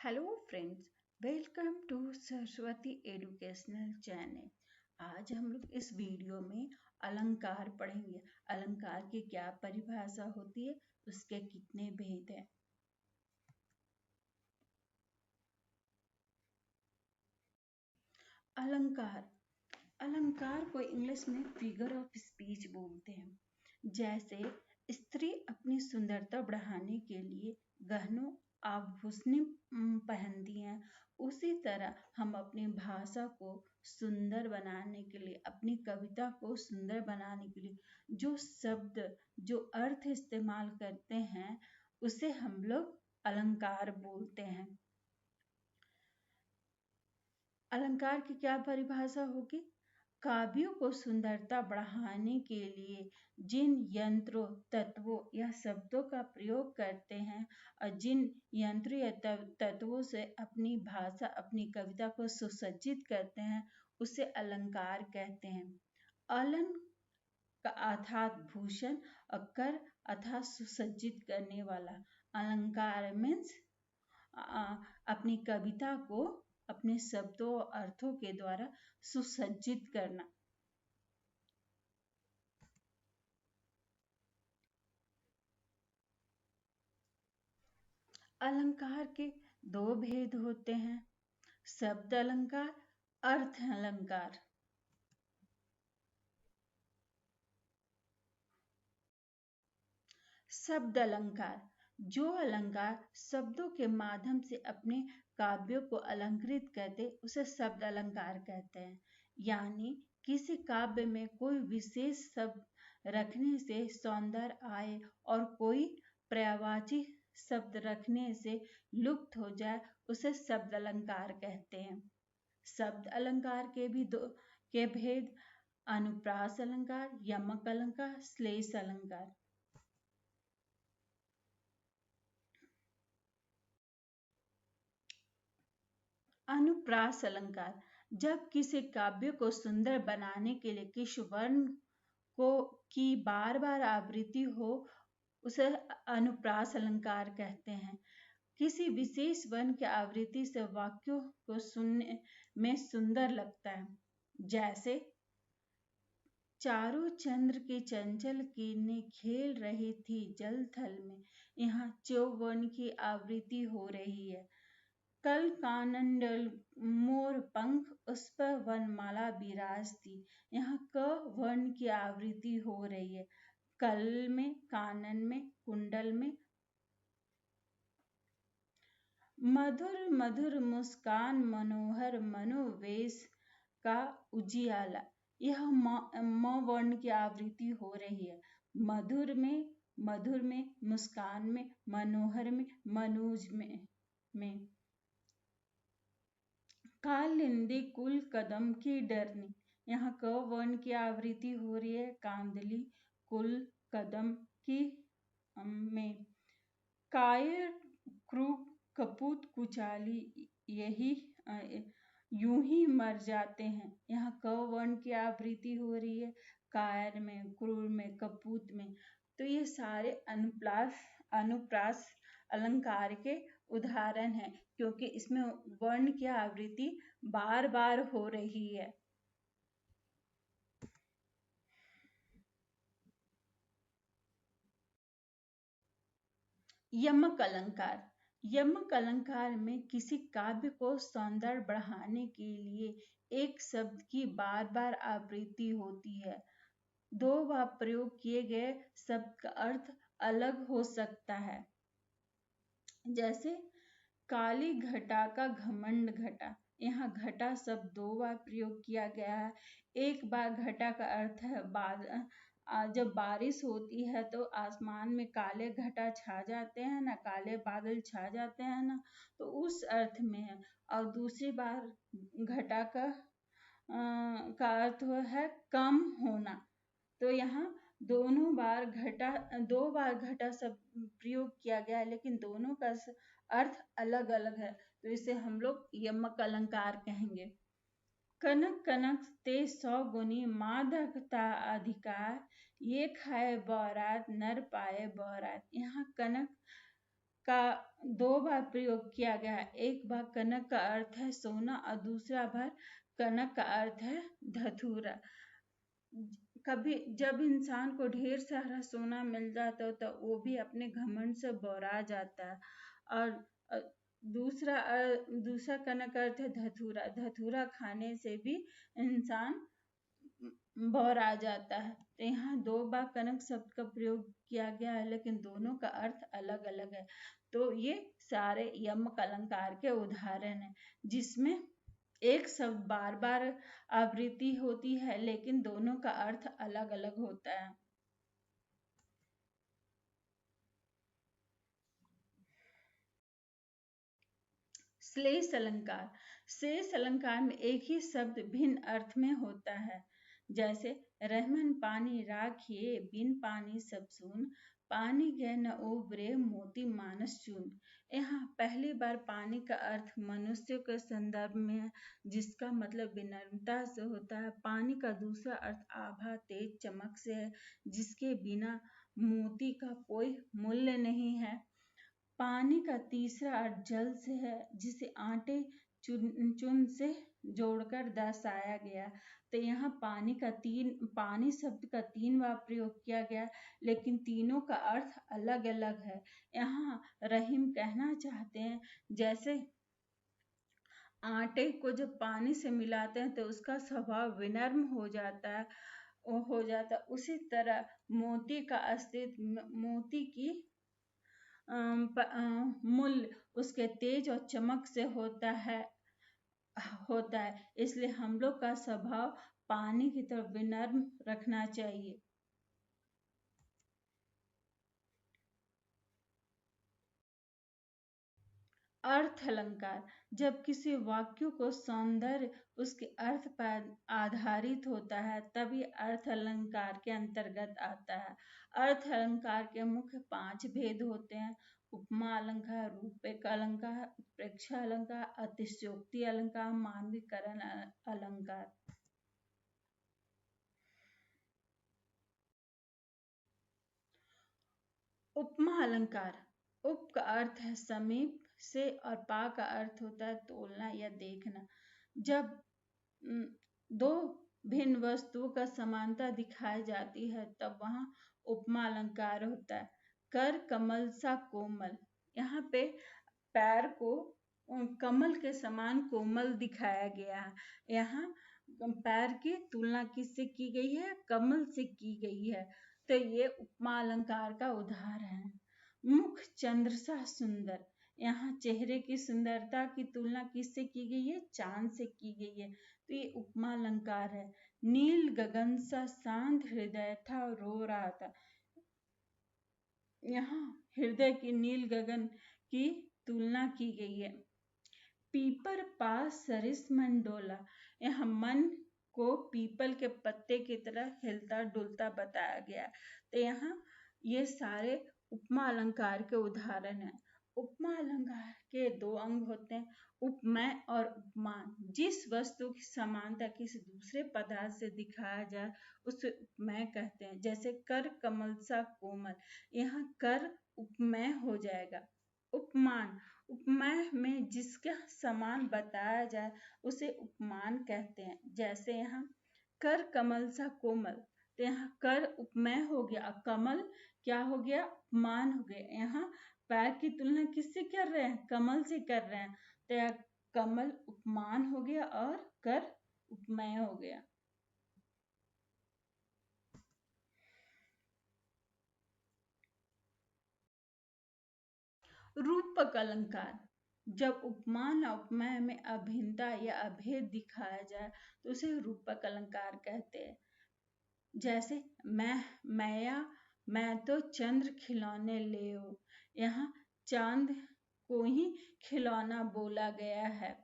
Hello friends, welcome to Saraswati educational channel. आज हम लोग इस वीडियो में अलंकार पढ़ेंगे। अलंकार की क्या परिभाषा होती है, उसके कितने भेद हैं। अलंकार अलंकार को इंग्लिश में फिगर ऑफ स्पीच बोलते हैं। जैसे स्त्री अपनी सुंदरता बढ़ाने के लिए गहनों आभूषण पहनती हैं, उसी तरह हम अपनी भाषा को सुंदर बनाने के लिए, अपनी कविता को सुंदर बनाने के लिए जो शब्द, जो अर्थ इस्तेमाल करते हैं, उसे हम लोग अलंकार बोलते हैं। अलंकार की क्या परिभाषा होगी? काव्यों को सुंदरता बढ़ाने के लिए जिन यंत्रों, तत्वों या शब्दों का प्रयोग करते हैं और जिन यंत्रों या तत्वों से अपनी भाषा, अपनी कविता को सुसज्जित करते हैं, उसे अलंकार कहते हैं। अलंकार अर्थात भूषण और कर अर्थात सुसज्जित करने वाला। अलंकार मीन्स अपनी कविता को अपने शब्दों और अर्थों के द्वारा सुसज्जित करना। अलंकार के दो भेद होते हैं, शब्द अलंकार, अर्थ अलंकार। शब्द अलंकार, जो अलंकार शब्दों के माध्यम से अपने काव्यों को अलंकृत करते, उसे शब्द अलंकार कहते हैं। यानी किसी काव्य में कोई विशेष शब्द रखने से सौंदर्य आए और कोई पर्यायवाची शब्द रखने से लुप्त हो जाए, उसे शब्द अलंकार कहते हैं। शब्द अलंकार के भी दो के भेद, अनुप्रास अलंकार, यमक अलंकार, श्लेष अलंकार। अनुप्रास अलंकार, जब किसी काव्य को सुंदर बनाने के लिए किसी वर्ण को की बार बार आवृत्ति हो, उसे अनुप्रास अलंकार कहते हैं। किसी विशेष वर्ण की आवृत्ति से वाक्यों को सुनने में सुंदर लगता है। जैसे चारों चंद्र की चंचल किरणें खेल रही थी जल थल में, यहाँ चौवर्ण की आवृत्ति हो रही है। कल कानन मोर पंख उस पर वनमाला विराजती, यहाँ क वर्ण की आवृत्ति हो रही है। कल में, कानन में, कुंडल में। मधुर मधुर मुस्कान मनोहर मनोवेश का उजियाला, यह म वर्ण की आवृत्ति हो रही है। मधुर में, मुस्कान में, मनोहर में, मनोज में। कालिंदी कुल कदम की डरनी, यहाँ क वर्ण की आवृत्ति हो रही है। कांदली कुल कदम की में। कायर क्रूप कपूत कुचाली, यही यूं ही मर जाते हैं, यहाँ क वर्ण की आवृत्ति हो रही है। कायर में, क्रूर में, कपूत में। तो ये सारे अनुप्रास अलंकार के उदाहरण हैं, क्योंकि इसमें वर्ण की आवृत्ति बार बार हो रही है। यमक अलंकार, यमक अलंकार में किसी काव्य को सौंदर्य बढ़ाने के लिए एक शब्द की बार बार आवृत्ति होती है। दो बार प्रयोग किए गए शब्द का अर्थ अलग हो सकता है। जैसे काली घटा का घमंड घटा, यहाँ घटा शब्द दो बार प्रयोग किया गया है। एक बार घटा का अर्थ है जब बारिश होती है तो आसमान में काले घटा छा जाते हैं ना, काले बादल छा जाते हैं ना, तो उस अर्थ में है। और दूसरी बार घटा का अर्थ है कम होना। तो यहाँ दो बार घटा शब्द प्रयोग किया गया है, लेकिन दोनों का अर्थ अलग अलग है, तो इसे हम लोग यमक अलंकार कहेंगे। कनक कनक ते 100 गुनी मादकता अधिकार, ये खाए बौरात नर पाए बौरात, यहाँ कनक का दो बार प्रयोग किया गया है। एक बार कनक का अर्थ है सोना और दूसरा बार कनक का अर्थ है धतूरा। कभी जब इंसान को ढेर सारा सोना मिल जाता है तो वो भी अपने घमंड से बौरा जाता है। और दूसरा कनक अर्थ है धतूरा। धतूरा खाने से भी इंसान बौरा जाता है। तो यहाँ दो बार कनक शब्द का प्रयोग किया गया है, लेकिन दोनों का अर्थ अलग अलग है। तो ये सारे यमक अलंकार के उदाहरण हैं, जिसमें एक शब्द बार बार आवृत्ति होती है, लेकिन दोनों का अर्थ अलग अलग होता है। श्लेष अलंकार। श्लेष अलंकार में एक ही शब्द भिन्न अर्थ में होता है, जैसे रहमन पानी राखिए बिन पानी सब सुन, पानी गए न उबरे मोती मानस चून। यहाँ पहली बार पानी का अर्थ मनुष्य के संदर्भ में है, जिसका मतलब विनम्रता से होता है। पानी का दूसरा अर्थ आभा तेज चमक से है, जिसके बिना मोती का कोई मूल्य नहीं है। पानी का तीसरा अर्थ जल से है, जिसे आटे चुन से जोड़कर दर्शाया गया। तो यहाँ पानी शब्द का 3 बार प्रयोग किया गया, लेकिन तीनों का अर्थ अलग अलग है। यहाँ रहीम कहना चाहते हैं, जैसे आटे को जब पानी से मिलाते हैं तो उसका स्वभाव विनम्र हो जाता है, उसी तरह मोती का अस्तित्व, मोती की मूल्य उसके तेज और चमक से होता है। इसलिए हम लोग का स्वभाव पानी की तरफ विनम्र रखना चाहिए। अर्थ अलंकार। जब किसी वाक्य को सौंदर्य उसके अर्थ पर आधारित होता है, तब ये अर्थ अलंकार के अंतर्गत आता है। अर्थ अलंकार के मुख्य 5 भेद होते हैं: उपमा अलंकार, रूपक अलंकार, उत्प्रेक्षा अलंकार, अतिशयोक्ति अलंकार, मानवीकरण अलंकार। उपमा अलंकार। उप का अर्थ है समीप से और पा का अर्थ होता है तोलना या देखना। जब दो भिन्न वस्तुओं का समानता दिखाई जाती है, तब वहां उपमा अलंकार होता है। कर कमल सा कोमल। यहाँ पे पैर को कमल के समान कोमल दिखाया गया है। यहाँ पैर की तुलना किससे की गई है? कमल से की गई है। तो ये उपमा अलंकार का उदाहरण है। मुख चंद्र सा सुंदर। यहाँ चेहरे की सुंदरता की तुलना किससे की गई है? चांद से की गई है। तो ये उपमा अलंकार है। नील गगन सा शांत हृदय था रो रहा था। यहाँ हृदय की नील गगन की तुलना की गई है। पीपर पास सरिस मन डोला। यहाँ मन को पीपल के पत्ते की तरह हिलता डुलता बताया गया। तो यहाँ ये सारे उपमा अलंकार के उदाहरण हैं। उपमा अलंकार के 2 अंग होते हैं, उपमेय और उपमान। जिस वस्तु की समानता किसी दूसरे पदार्थ से दिखाया जाए उसे उपमेय कहते हैं। जैसे कर कमल सा कोमल, यहाँ कर उपमेय हो जाएगा। उपमान, उपमेय में जिसका समान बताया जाए उसे उपमान कहते हैं। जैसे यहाँ कर कमल सा कोमल, तो यहाँ कर उपमेय हो गया, कमल क्या हो गया? उपमान हो गया। यहाँ पैर की तुलना किससे कर रहे हैं? कमल से कर रहे हैं, तो यहाँ कमल उपमान हो गया और कर उपमेय हो गया। रूपक अलंकार। जब उपमान और उपमेय में अभिन्नता या अभेद दिखाया जाए तो उसे रूपक अलंकार कहते हैं। जैसे मैं तो चंद्र खिलौने ले ओ। यहाँ चांद को ही खिलौना बोला गया है।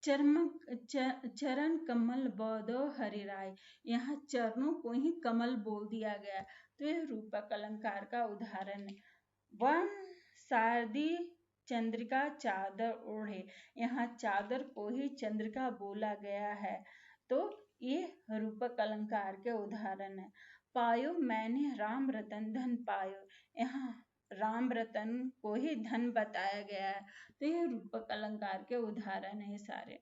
चरण कमल बौदो हरिराय, यहाँ चरणों को ही कमल बोल दिया गया। तो यह रूपक अलंकार का उदाहरण है। वन शारदी चंद्रिका चादर ओढ़े, यहाँ चादर को ही चंद्रिका बोला गया है। तो ये रूपक अलंकार के उदाहरण है। पायो मैंने राम रतन धन पायो, यहाँ राम रतन को ही धन बताया गया है। तो ये रूपक अलंकार के उदाहरण है सारे।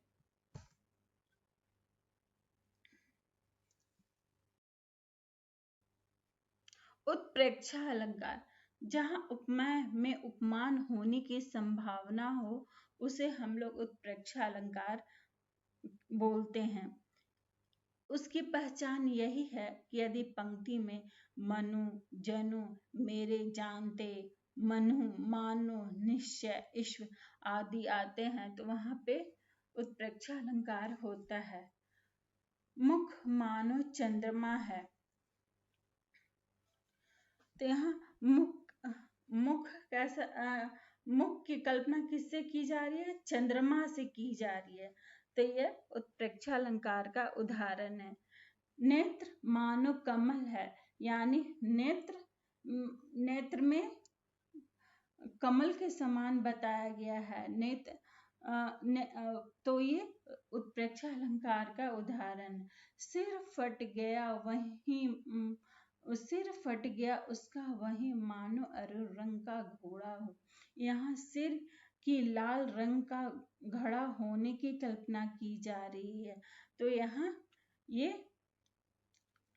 उत्प्रेक्षा अलंकार, जहाँ उपमेय में उपमान होने की संभावना हो उसे हम लोग उत्प्रेक्षा अलंकार बोलते हैं। उसकी पहचान यही है कि यदि पंक्ति में मनु, जनु, मेरे, जानते, मनु, मानो, निश्चय, ईश्व आदि आते हैं तो वहां पे उत्प्रेक्षा अलंकार होता है। मुख मानो चंद्रमा है, तो यहाँ मुख कैसा मुख की कल्पना किससे की जा रही है? चंद्रमा से की जा रही है। तो यह उत्प्रेक्षा अलंकार का उदाहरण है। नेत्र मानो कमल है, यानी नेत्र में कमल के समान बताया गया है। तो ये उत्प्रेक्षा अलंकार का उदाहरण है। सिर फट गया उसका वही मानो अरुण रंग का घोड़ा हो। यहाँ सिर की लाल रंग का घड़ा होने की कल्पना की जा रही है। तो यहाँ ये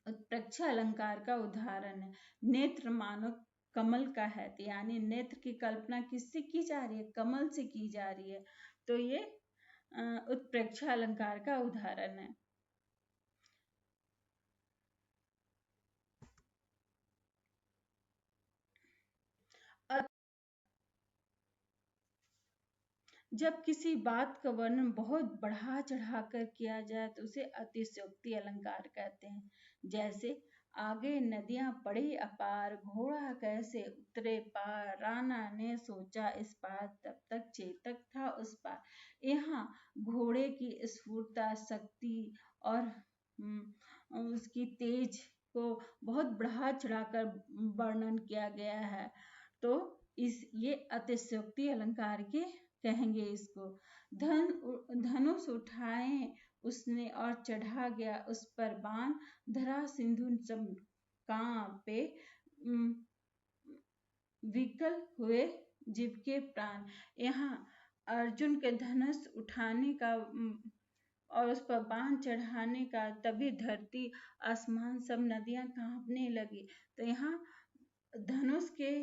उत्प्रेक्षा अलंकार का उदाहरण है। नेत्र मानो कमल का है, यानी नेत्र की कल्पना किससे की जा रही है? कमल से की जा रही है। तो ये उत्प्रेक्षा अलंकार का उदाहरण है। जब किसी बात का वर्णन बहुत बढ़ा चढ़ा कर किया जाए तो उसे अतिशयोक्ति अलंकार कहते हैं। जैसे आगे नदियां पड़ी अपार, घोड़ा कैसे उतरे पार, राणा ने सोचा इस पार, तब तक चेतक था उस पार। यहाँ घोड़े की स्फूर्ता, शक्ति और उसकी तेज को बहुत बढ़ा चढ़ाकर वर्णन किया गया है। तो ये अतिशयोक्ति अलंकार के कहेंगे इसको। धनुष उठाए उसने और चढ़ा गया उस पर बाण, धरा सिंधु कांपे, विकल हुए जीव के प्राण। यहाँ अर्जुन के धनुष उठाने का और उस पर बाण चढ़ाने का, तभी धरती आसमान सब नदियां कांपने लगी। तो यहाँ धनुष के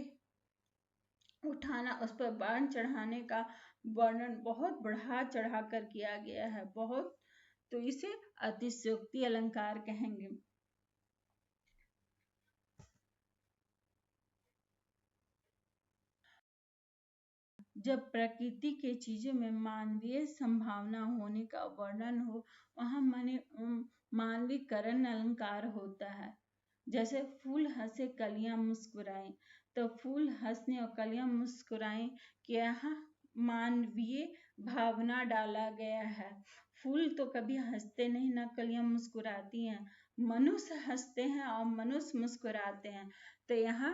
उठाना, उस पर बाण चढ़ाने का वर्णन बहुत बढ़ा चढ़ा कर किया गया है बहुत। तो इसे अतिशयोक्ति अलंकार कहेंगे। जब प्रकृति के चीजों में मानवीय संभावना होने का वर्णन हो वहां मानवीकरण अलंकार होता है। जैसे फूल हंसे कलियां मुस्कुराएं, तो फूल हंसने और कलियां मुस्कुराएं कि यहाँ मानवीय भावना डाला गया है। फूल तो कभी हंसते नहीं, ना कलियां मुस्कुराती हैं। मनुष्य हंसते हैं और मनुष्य मुस्कुराते हैं। तो यहाँ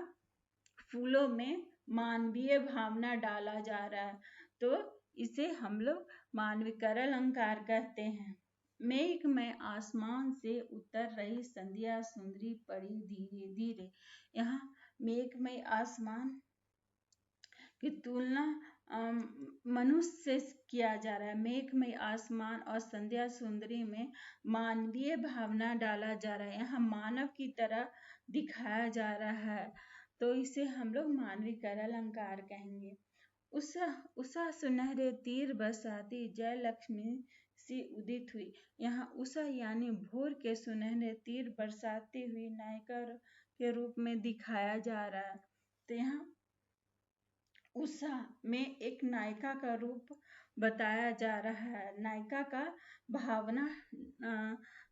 फूलों में मानवीय भावना डाला जा रहा है। तो इसे हम लोग मानवीकरण अलंकार कहते हैं। मेघ में आसमान से उतर रही संध्या सुंदरी पड़ी धीरे धीरे। यहाँ मेघ में आसमान की तुलना मनुष्य से किया जा रहा है। मेघ में आसमान और संध्या सुंदरी में मानवीय भावना डाला जा रहा है। यहाँ मानव की तरह दिखाया जा रहा है। तो इसे हम लोग मानवीकरण अलंकार कहेंगे। उषा सुनहरे तीर बरसाती, जय लक्ष्मी सी उदित हुई। यहाँ उषा यानी भोर के सुनहरे तीर बरसाती हुई नायिका के रूप में दिखाया जा रहा है। तो यहाँ उषा में एक नायिका का रूप बताया जा रहा है, नायिका का भावना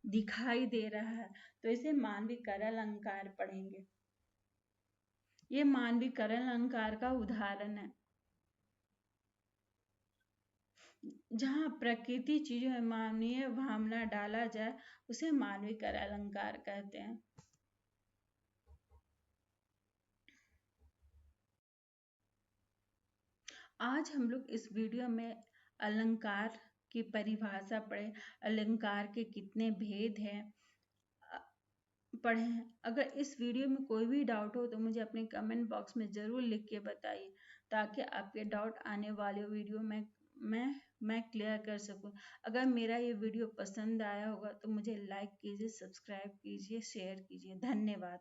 दिखाई दे रहा है। तो इसे मानवीकरण अलंकार पढ़ेंगे। ये मानवीकरण अलंकार का उदाहरण है। जहाँ प्रकृति चीजों में मानवीय भावना डाला जाए उसे मानवीकरण अलंकार कहते हैं। आज हम लोग इस वीडियो में अलंकार की परिभाषा पढ़े, अलंकार के कितने भेद हैं, पढ़े हैं। अगर इस वीडियो में कोई भी डाउट हो तो मुझे अपने कमेंट बॉक्स में ज़रूर लिख के बताइए, ताकि आपके डाउट आने वाले वीडियो में मैं क्लियर कर सकूं। अगर मेरा ये वीडियो पसंद आया होगा तो मुझे लाइक कीजिए, सब्सक्राइब कीजिए, शेयर कीजिए। धन्यवाद।